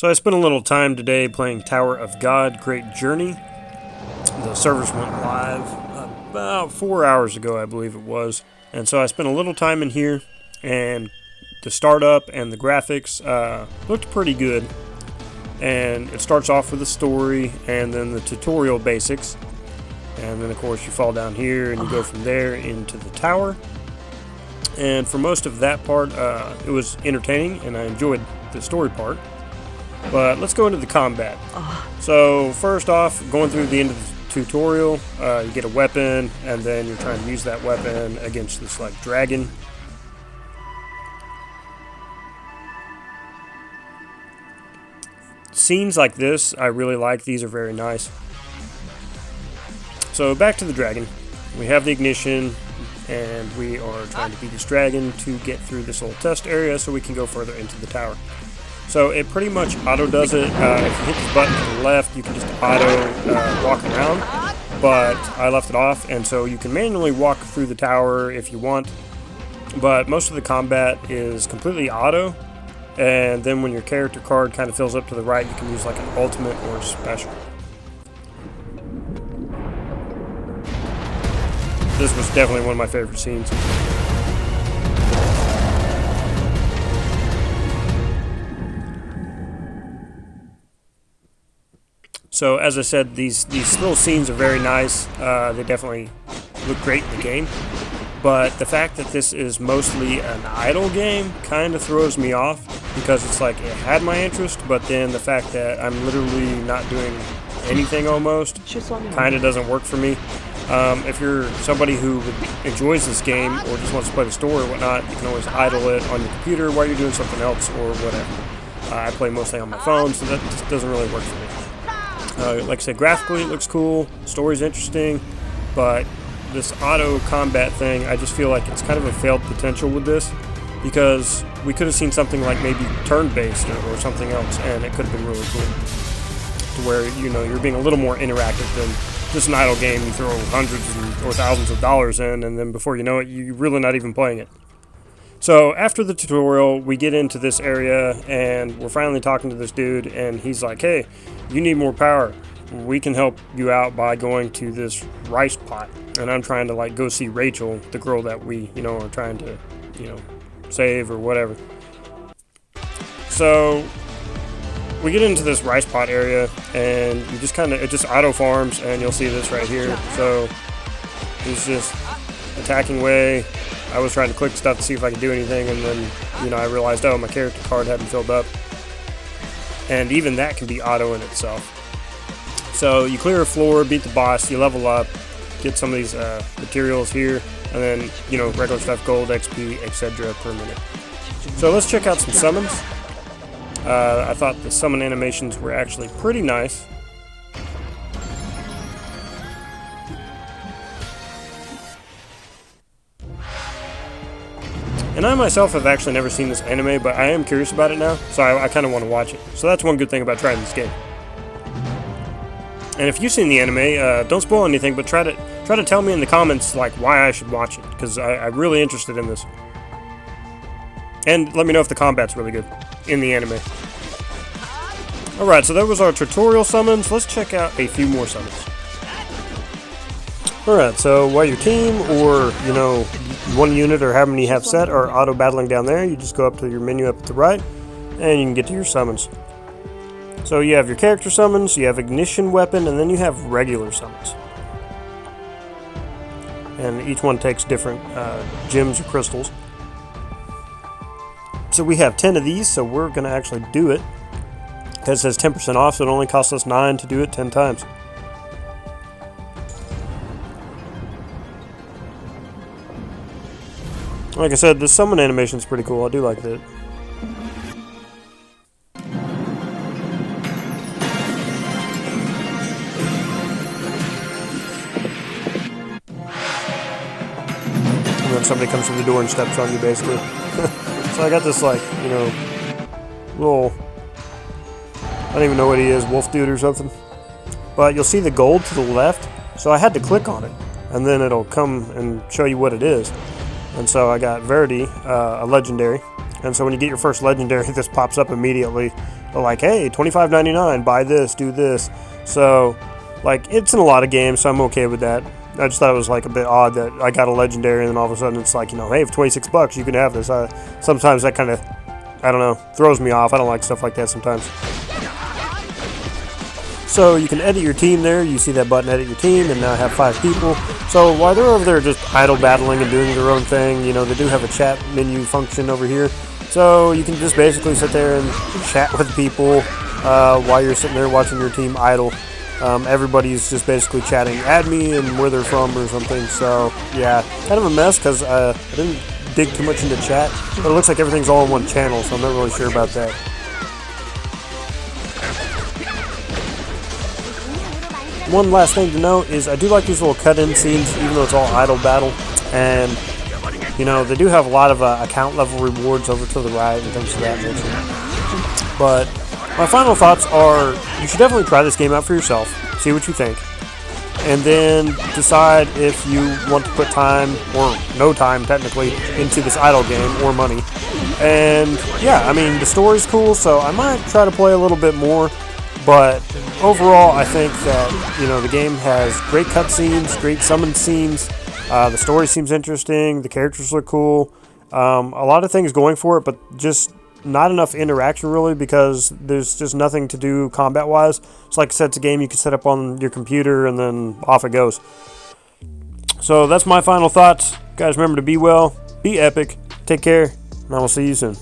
So I spent a little time today playing Tower of God, Great Journey. The servers went live about 4 hours ago, I believe it was. And so I spent a little time in here, and the startup and the graphics looked pretty good. And it starts off with the story, and then the tutorial basics. And then, of course, you fall down here, and you go from there into the tower. And for most of that part, it was entertaining, and I enjoyed the story part. But let's go into the combat. So first off, going through the end of the tutorial, you get a weapon, and then you're trying to use that weapon against this like dragon. Scenes like this, I really like. These are very nice. So back to the dragon. We have the ignition, and we are trying to beat this dragon to get through this little test area so we can go further into the tower. So it pretty much auto does it. If you hit the button to the left, you can just auto walk around, but I left it off, and so you can manually walk through the tower if you want, but most of the combat is completely auto, and then when your character card kind of fills up to the right, you can use like an ultimate or a special. This was definitely one of my favorite scenes. So as I said, these little scenes are very nice. They definitely look great in the game. But the fact that this is mostly an idle game kind of throws me off, because it's like it had my interest, but then the fact that I'm literally not doing anything almost kind of doesn't work for me. If you're somebody who enjoys this game or just wants to play the story or whatnot, you can always idle it on your computer while you're doing something else or whatever. I play mostly on my phone, so that just doesn't really work for me. Like I said, graphically it looks cool, story's interesting, but this auto combat thing, I just feel like it's kind of a failed potential with this, because we could have seen something like maybe turn-based or something else, and it could have been really cool. To where, you know, you're being a little more interactive than just an idle game you throw hundreds or thousands of dollars in, and then before you know it, you're really not even playing it. So after the tutorial, we get into this area, and we're finally talking to this dude, and he's like, hey, you need more power. We can help you out by going to this rice pot. And I'm trying to like go see Rachel, the girl that we, you know, are trying to, you know, save or whatever. So we get into this rice pot area, and you just kind of, it just auto farms, and you'll see this right here. So he's just attacking away. I was trying to click stuff to see if I could do anything, and then, you know, I realized, oh, my character card hadn't filled up. And even that can be auto in itself. So you clear a floor, beat the boss, you level up, get some of these materials here, and then, you know, regular stuff, gold, XP, etc. per minute. So let's check out some summons. I thought the summon animations were actually pretty nice. And I myself have actually never seen this anime, but I am curious about it now, so I kind of want to watch it. So that's one good thing about trying this game. And if you've seen the anime, don't spoil anything, but try to tell me in the comments like why I should watch it, because I'm really interested in this. And let me know if the combat's really good in the anime. Alright, so that was our tutorial summons. Let's check out a few more summons. Alright, so while your team, or, you know, one unit or how many you have set are auto battling down there, you just go up to your menu up at the right, and you can get to your summons. So you have your character summons, you have ignition weapon, and then you have regular summons. And each one takes different gems or crystals. So we have 10 of these, so we're going to actually do it. Because it says 10% off, so it only costs us 9 to do it 10 times. Like I said, the summon animation is pretty cool. I do like that. And then somebody comes through the door and steps on you, basically. So I got this, like, you know, little, I don't even know what he is, wolf dude or something. But you'll see the gold to the left, so I had to click on it, and then it'll come and show you what it is. And so I got Verity, a legendary, And so when you get your first legendary, this pops up immediately. like, hey, $25.99, buy this, do this. So, like, it's in a lot of games, so I'm okay with that. I just thought it was like a bit odd that I got a legendary and then all of a sudden it's like, hey, for $26 you can have this. Sometimes that kind of, I don't know, throws me off. I don't like stuff like that sometimes. So you can edit your team there. You see that button, edit your team, and now I have 5 people. So while they're over there just idle battling and doing their own thing, they do have a chat menu function over here. So you can just basically sit there and chat with people while you're sitting there watching your team idle. Everybody's just basically chatting, add me and where they're from or something. So yeah, kind of a mess because I didn't dig too much into chat, but it looks like everything's all in one channel, so I'm not really sure about that. One last thing to note is I do like these little cut-in scenes, even though it's all idle battle, and they do have a lot of account level rewards over to the right and things of that nature. But my final thoughts are, you should definitely try this game out for yourself, see what you think, and then decide if you want to put time, or no time technically, into this idle game, or money. And yeah, I mean, the story's cool, so I might try to play a little bit more. But overall, I think that, the game has great cutscenes, great summon scenes. The story seems interesting. The characters look cool. A lot of things going for it, but just not enough interaction really because there's just nothing to do combat-wise. It's like I said, it's a game you can set up on your computer and then off it goes. So that's my final thoughts. Guys, remember to be well, be epic, take care, and I will see you soon.